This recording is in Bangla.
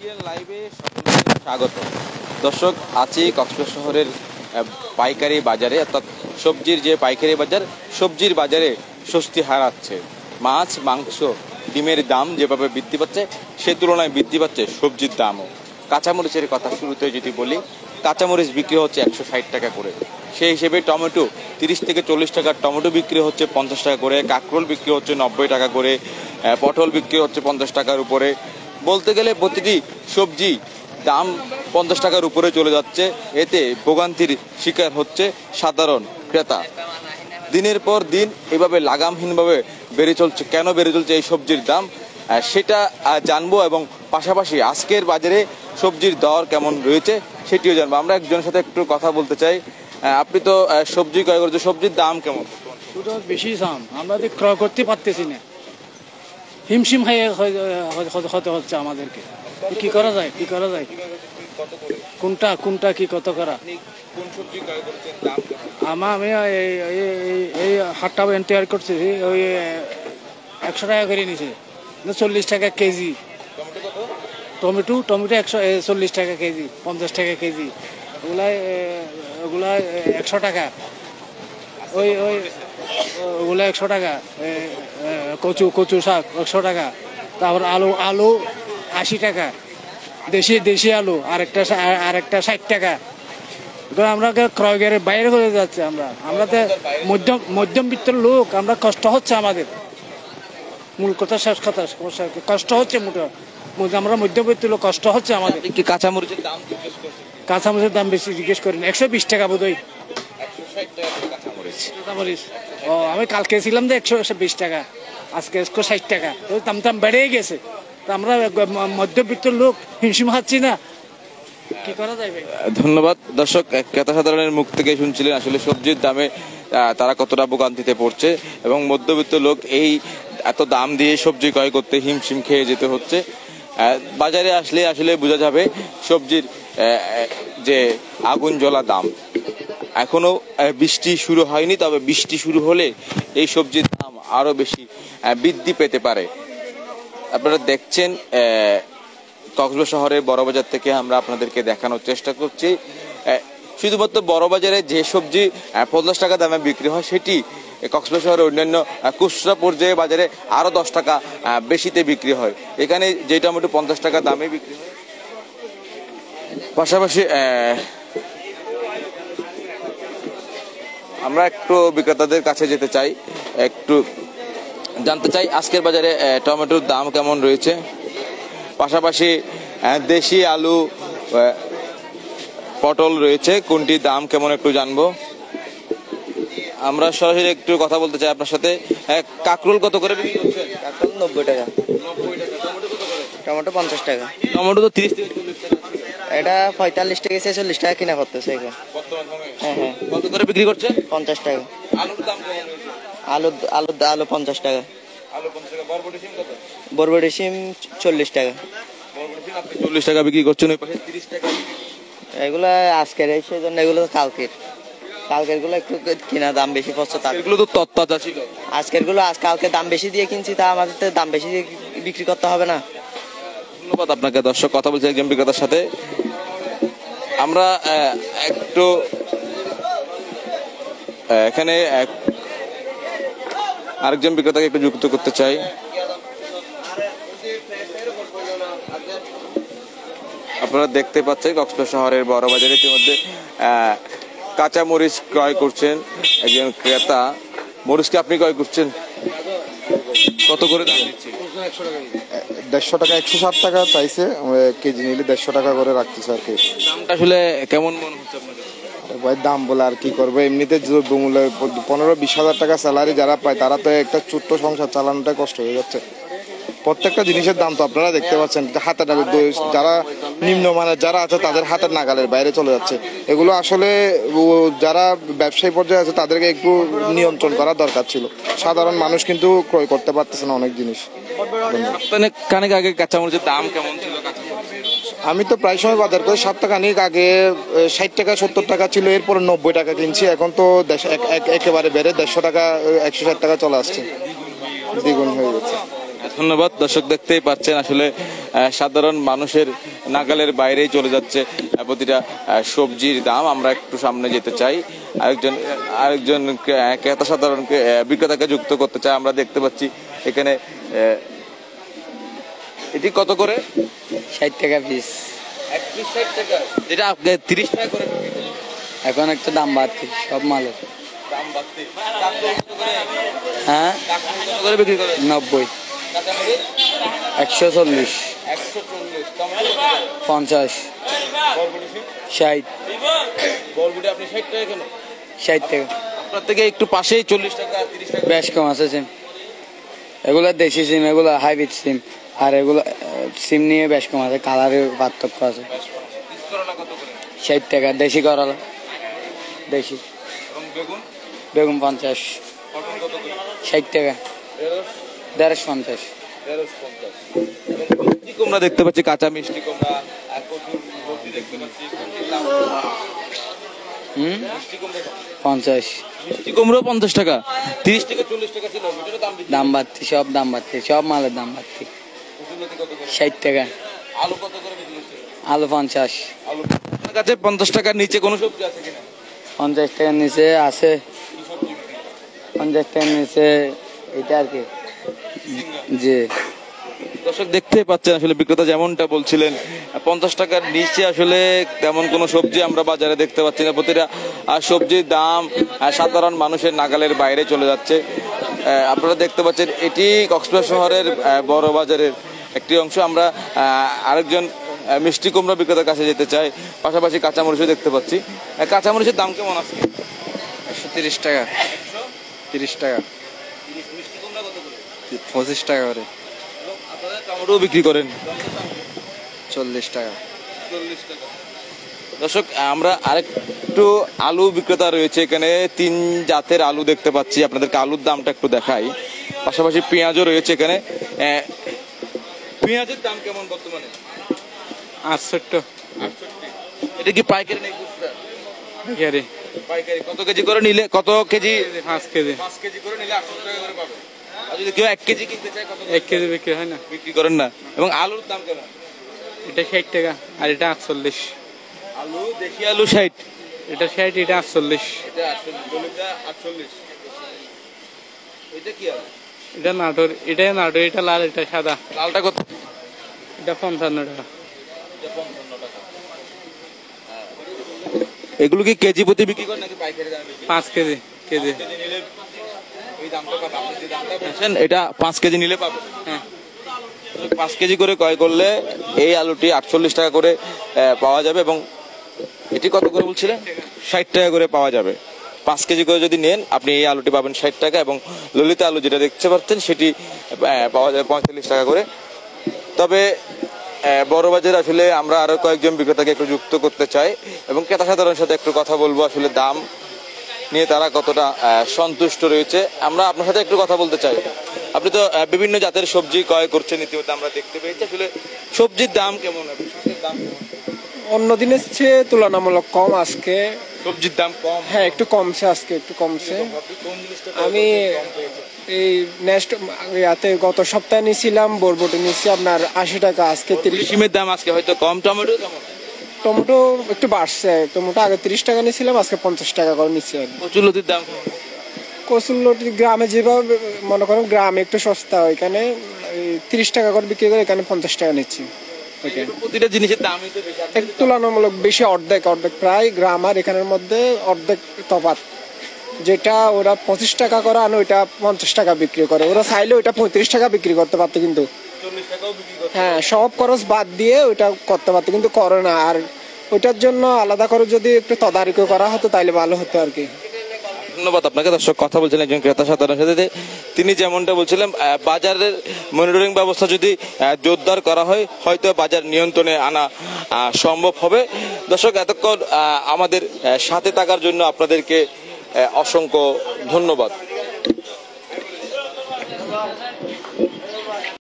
লাইভে সকলকে স্বাগত। দর্শক, আছি কক্সবাজার শহরের পাইকারি বাজারে, অর্থাৎ সবজির যে পাইকারি বাজার, সবজির বাজারে স্বস্তি হারাচ্ছে। মাছ, মাংস, ডিমের দাম যেভাবে বৃদ্ধি পাচ্ছে, সে তুলনায় বৃদ্ধি পাচ্ছে সবজির দামও। কাঁচামরিচের কথা শুরুতে যদি বলি, কাঁচামরিচ বিক্রি হচ্ছে 160 টাকা করে। সেই হিসেবে টমেটো 30 থেকে 40 টাকার টমেটো বিক্রি হচ্ছে 50 টাকা করে, কাঁকরোল বিক্রি হচ্ছে 90 টাকা করে, পটল বিক্রি হচ্ছে 50 টাকার উপরে। বলতে গেলে প্রতিটি সবজি দাম 50 টাকার উপরে চলে যাচ্ছে। এতে ভোগান্তির শিকার হচ্ছে সাধারণ ক্রেতা। দিনের পর দিন এভাবে লাগামহীনভাবে বেড়ে চলছে। কেন বেড়ে চলছে এই সবজির দাম, সেটা জানবো, এবং পাশাপাশি আজকের বাজারে সবজির দর কেমন রয়েছে সেটিও জানবো। আমরা একজনের সাথে একটু কথা বলতে চাই। আপনি তো সবজি ক্রয় করছেন, সবজির দাম কেমন? বেশি দাম, আমরা ক্রয় করতে পারতেছি না, হিমশিম হতে হচ্ছে আমাদেরকে। কি করা যায়, কি করা যায়, কোনটা কোনটা কি কত করা? আমি এই হাটটা তৈরি করছি, ওই 100 টাকা করে নিছে, 40 টাকা কেজি। টমেটো 140 টাকা কেজি, 50 টাকা কেজি, ওগুলা 100 টাকা, ওগুলো 100 টাকা। কচু শাক 100 টাকা। তারপর আলু 80 টাকা, দেশি আলু আরেকটা 60 টাকা। আমরা ক্রয়ের বাইরে হয়ে যাচ্ছে। আমরা তো মধ্যবিত্তের লোক, আমরা কষ্ট হচ্ছে আমাদের। মূল কথা, শেষ কথা, কষ্ট হচ্ছে আমরা মধ্যবিত্ত লোক, কষ্ট হচ্ছে আমাদের। কি কাঁচামরিচের দাম? কাঁচামরিচের দাম বেশি জিজ্ঞেস করেন, 120 টাকা বোধ হয় কাঁচামরিচ। ও, আমি কালকে ছিলাম যে 120 টাকা, আজকে 160 টাকা। দাম বেড়ে গেছে। আমরা মধ্যবিত্ত লোক হিমশিম খাচ্ছি না, কি করা যায় ভাই? ধন্যবাদ। দর্শক, ক্রেতা সাধারণের মুখ থেকে শুনছিলেন আসলে সবজির দামে তারা কতটা ভোগান্তিতে পড়ছে, এবং মধ্যবিত্ত লোক এই এত দাম দিয়ে সবজি ক্রয় করতে হিমশিম খেয়ে যেতে হচ্ছে। বাজারে আসলে আসলে বোঝা যাবে সবজির যে আগুন জ্বলা দাম। এখনো বৃষ্টি শুরু হয়নি, তবে বৃষ্টি শুরু হলে এই সবজির দাম আরো বেশি বৃদ্ধি পেতে পারে। আপনারা দেখছেন কক্সবাজার শহরের বড়বাজার থেকে আমরা আপনাদেরকে দেখানোর চেষ্টা করছি। শুধুমাত্র বড়বাজারে যে সবজি 50 টাকা দামে বিক্রি হয়, সেটি কক্সবাজার শহরের অন্যান্য খুচরা পর্যায়ে বাজারে আরো 10 টাকা বেশিতে বিক্রি হয়। এখানে যে টমেটো 50 টাকা দামে বিক্রি হয়। পাশাপাশি আমরা একটু বিক্রেতাদের কাছে যেতে চাই, একটু জানতে চাই আজকের বাজারে টমেটোর দাম কেমন রয়েছে। পাশাপাশি দেশি আলু, পটল রয়েছে, কোনটির দাম কেমন একটু জানবো। আমরা সরাসরি একটু কথা বলতে চাই আপনার সাথে। কাঁকরোল কত করে বিক্রি করছেন? কাঁকরোল 90 টাকা। টমেটো 50 টাকা। টমেটো তো 30 থেকে 40 টাকা, এটা 45 টাকা 46 টাকা কিনা করতেছে এখন। হ্যাঁ হ্যাঁ। কত করে বিক্রি করছেন? 50 টাকা। আলুর দাম কেমন রয়েছে? আলু 50 টাকা। আলু 50 টাকা। বরবটি সিম কত? বরবটি সিম 40 টাকা। বরবটি সিম আপনি 40 টাকা বিক্রি করছেন, ওই পাশে 30 টাকা। এগুলো আজকের, এই সেজন্য এগুলো কালকের গুলো একটু কিনা দাম বেশি পড়ছে। এগুলো তো তত্তাজা ছিল। আজকের গুলো কালকে দাম বেশি দিয়ে কিনছি, তা আমাদের তো দাম বেশি দিয়ে বিক্রি করতে হবে না। ধন্যবাদ আপনাকে। দর্শক, কথা বলছি একজন বিক্রেতার সাথে। আমরা একটু এখানে আরেকজন বিক্রেতাকে একটু যুক্ত করতে চাই। আপনারা দেখতে পাচ্ছেন কক্সবাজার শহরের বড় বাজারে ইতিমধ্যে কাঁচা মরিচ ক্রয় করছেন একজন ক্রেতা। মরিচকে আপনি ক্রয় করছেন কত করে দাম দিচ্ছেন? 150 টাকা, 160 টাকা চাইছে কেজি, নিলে 150 টাকা করে রাখতেছে আর কি। দামটা আসলে কেমন মনে হচ্ছে আপনার? ভাই দাম বলে আর কি করবো, এমনিতে 15-20 হাজার টাকা স্যালারি যারা পায়, তারা তো একটা ছোট্ট সংসার চালানোটা কষ্ট হয়ে যাচ্ছে। প্রত্যেকটা জিনিসের দাম তো আপনারা দেখতে পাচ্ছেন, হাতের যারা নিম্নমানের যারা আছে তাদের হাতের নাগালের বাইরে চলে যাচ্ছে। এগুলো আসলে যারা ব্যবসায়ী পর্যায়ে আছে তাদেরকে একটু নিয়ন্ত্রণ করা দরকার ছিল। সাধারণ মানুষ কিন্তু ক্রয় করতে পারতেছে না অনেক জিনিস। খানিক আগে কাঁচামরিচের দাম কেমন ছিল? আমি তো প্রায় সময় বাজার করি, সপ্তাহখানিক আগে 60 টাকা 70 টাকা ছিল, এরপর 90 টাকা কিনছি। এখন তো একেবারে বেড়ে 150 টাকা 160 টাকা চলে আসছে, দ্বিগুণ হয়ে গেছে। ধন্যবাদ। দর্শক দেখতেই পাচ্ছেন আসলে সাধারণ মানুষের নাগালের বাইরেই চলে যাচ্ছে প্রতিটা সবজির দাম। আমরা একটু সামনে যেতে চাই, আরেকজন ক্রেতা সাধারণ বিক্রেতাকে যুক্ত করতে চাই। আমরা দেখতে পাচ্ছি এখানে এটি কত করে? 60 টাকা পিস। যেটা 30 টাকা করে এখন একটা দাম বাড়তি সব মালের। দাম বাড়তি। কাঁকরোল কত করে? হ্যাঁ, কাঁকরোল কত করে বিক্রি করেন? 90, কাঁচামরিচ 140, 140, টমেটো 50, বরবটি 60, বরবটি আপনি 60 টাকা কেন? 60 টাকা। আপনার থেকে একটু পাশেই 40 টাকা 30 টাকা। বেশ কম আছে সিম। এগুলা দেশি সিম, এগুলা হাইব্রিড সিম, আর এগুলা সিম নিয়ে বেশ কম আছে, কালারের পার্থক্য আছে। করলা কত করে? 60 টাকা দেশি করলা, দেশি। এবং বেগুন বেগুন 50, পটল কত করে? 60 টাকা, ঢেঁড়স 150, 50। মিষ্টি কুমড়া দেখতে পাচ্ছি, কাঁচা মিষ্টি কুমড়া, কচুর লতি দেখতে পাচ্ছি। কোনটির দাম? মিষ্টি কুমড়া কত? 50। মিষ্টি কুমড়ো 50 টাকা, 30 থেকে 40 টাকা ছিল, এটারও দাম বেশি। দাম বাড়তি, সব দাম বাড়তি, সব মালের দাম বাড়তি। কচুর লতি কত করে? 60 টাকা। আলু কত করে বিক্রি হচ্ছে? আলু 50, আলু আপনার কাছে 50 টাকার নিচে কোনো সবজি আছে কিনা? 50 টাকার নিচে আছে। কি সবজি বিক্রি? 50 টাকার নিচে এটা আর কি। জি। দর্শক দেখতেই পাচ্ছেন আসলে বিক্রেতা যেমনটা বলছিলেন, 50 টাকার নিচে আসলে তেমন কোনো সবজি আমরা বাজারে দেখতে পাচ্ছি না। প্রতিটা সবজির দাম সাধারণ মানুষের নাগালের বাইরে চলে যাচ্ছে। আপনারা দেখতে পাচ্ছেন এটি কক্সবাজার শহরের বড় বাজারের একটি অংশ। আমরা আরেকজন মিষ্টি কুমড়া বিক্রেতার কাছে যেতে চাই। পাশাপাশি কাঁচামরিচও দেখতে পাচ্ছি। কাঁচামরিচের দাম কেমন আছে? 130 টাকা, 30 টাকা, মিষ্টি কুমড়া কত করে? 25 টাকা করে, আপনারা টমেটো বিক্রি করেন 40 টাকা। 40 টাকা। দর্শক আমরা আরেকটু আলু বিক্রেতা রয়েছে এখানে, 3 জাতের আলু দেখতে পাচ্ছি। আপনাদেরকে আলুর দামটা একটু দেখাই। পাশাপাশি পেঁয়াজও রয়েছে এখানে। পেঁয়াজের দাম কেমন বর্তমানে? 68 এটা কি পাইকারি নাকি খুচরা? পাইকারি, পাইকারি। কত কেজি করে নিলে, কত কেজি? 5 কেজি। 5 কেজি করে নিলে 800 টাকা করে পাবে। আর যদি কেউ 1 কেজি কিনতে চায় কত? 1 কেজি বিক্রি হয় না। বিক্রি করেন না। এবং আলুর দাম কেমন? এটা 60 টাকা, আর এটা 48। আলু দেশি আলু 60, এটা 60, এটা 48। এটা 48, দলিতা 48। এটা কি আলু? এটা নাটোর, এটা নাটোর, এটা লাল, এটা সাদা। লালটা কত? এটা 55 টাকা। এগুলো কি কেজি প্রতি বিক্রি করেন নাকি পাইকারি দামে বিক্রি? 5 কেজি, কেজি। কেজি নিলে এই দামটা পাবেন। আপনি যে দামটা বলছেন এটা 5 কেজি নিলে পাবেন। হ্যাঁ, 5 কেজি করে ক্রয় করলে এই আলুটি 48 টাকা করে পাওয়া যাবে। এবং এটি কত করে বলছিলেন? 60 টাকা করে পাওয়া যাবে। 5 কেজি করে যদি নেন আপনি এই আলুটি পাবেন 60 টাকা। এবং ললিতা আলু যেটা দেখতে পাচ্ছেন সেটি পাওয়া যাবে 45 টাকা করে। তবে বড় বাজারে আসলে আমরা আরো কয়েকজন বিক্রেতাকে একটু যুক্ত করতে চাই এবং ক্রেতা সাধারণের সাথে একটু কথা বলবো, আসলে দাম নিয়ে তারা কতটা সন্তুষ্ট রয়েছে। আমরা আপনার সাথে একটু কথা বলতে চাই। আপনি তো বিভিন্ন জাতের সবজি ক্রয় করছেন, ইতিমধ্যে আমরা দেখতে পেয়েছি। আসলে সবজির দাম কেমন? শাকের দাম কেমন? অন্য দিনের চেয়ে তুলনামূলক কম আজকে। সবজির দাম কম? হ্যাঁ, একটু কমছে আজকে, একটু কমছে। কোন জিনিসটা আমি এই নেক্সট ইয়াতে গত সপ্তাহে নিয়েছিলাম বরবটি নিয়েছি আপনার 80 টাকা, আজকে 30। সিমের দাম আজকে হয়তো কম। টমেটো কেমন? টমেটো একটু বাড়ছে, টমেটো আগে 30 টাকা নিয়েছিলাম, আজকে 50 টাকা করে নিচ্ছি। কচুলতির দাম কেমন? কচুরলতি গ্রামে যেভাবে মনে করেন গ্রামে একটু সস্তা, ওইখানে 30 টাকা করে বিক্রি করে, এখানে 50 টাকা নিচ্ছি। প্রতিটা জিনিসের দামই তো বেশি। একটু তুলনামূলক বেশি, অর্ধেক প্রায় গ্রাম আর এখানের মধ্যে অর্ধেক তফাৎ। যেটা ওরা 25 টাকা করে আনে ওইটা 50 টাকা বিক্রি করে। ওরা চাইলে ওইটা 35 টাকা বিক্রি করতে পারতো, কিন্তু 40 টাকাও বিক্রি করে। হ্যাঁ, সব খরচ বাদ দিয়ে ওইটা করতে পারতো, কিন্তু করে না। আর ওইটার জন্য আলাদা করে যদি একটু তদারকি করা হতো তাইলে ভালো হতো আর কি। ধন্যবাদ আপনাকে। দর্শক কথা বলছেন একজন ক্রেতা সাধারণ সাথে, তিনি যেমনটা বলছিলেন বাজারের মনিটরিং ব্যবস্থা যদি জোরদার করা হয় হয়তো বাজার নিয়ন্ত্রণে আনা সম্ভব হবে। দর্শক এতক্ষণ আমাদের সাথে থাকার জন্য আপনাদেরকে অসংখ্য ধন্যবাদ।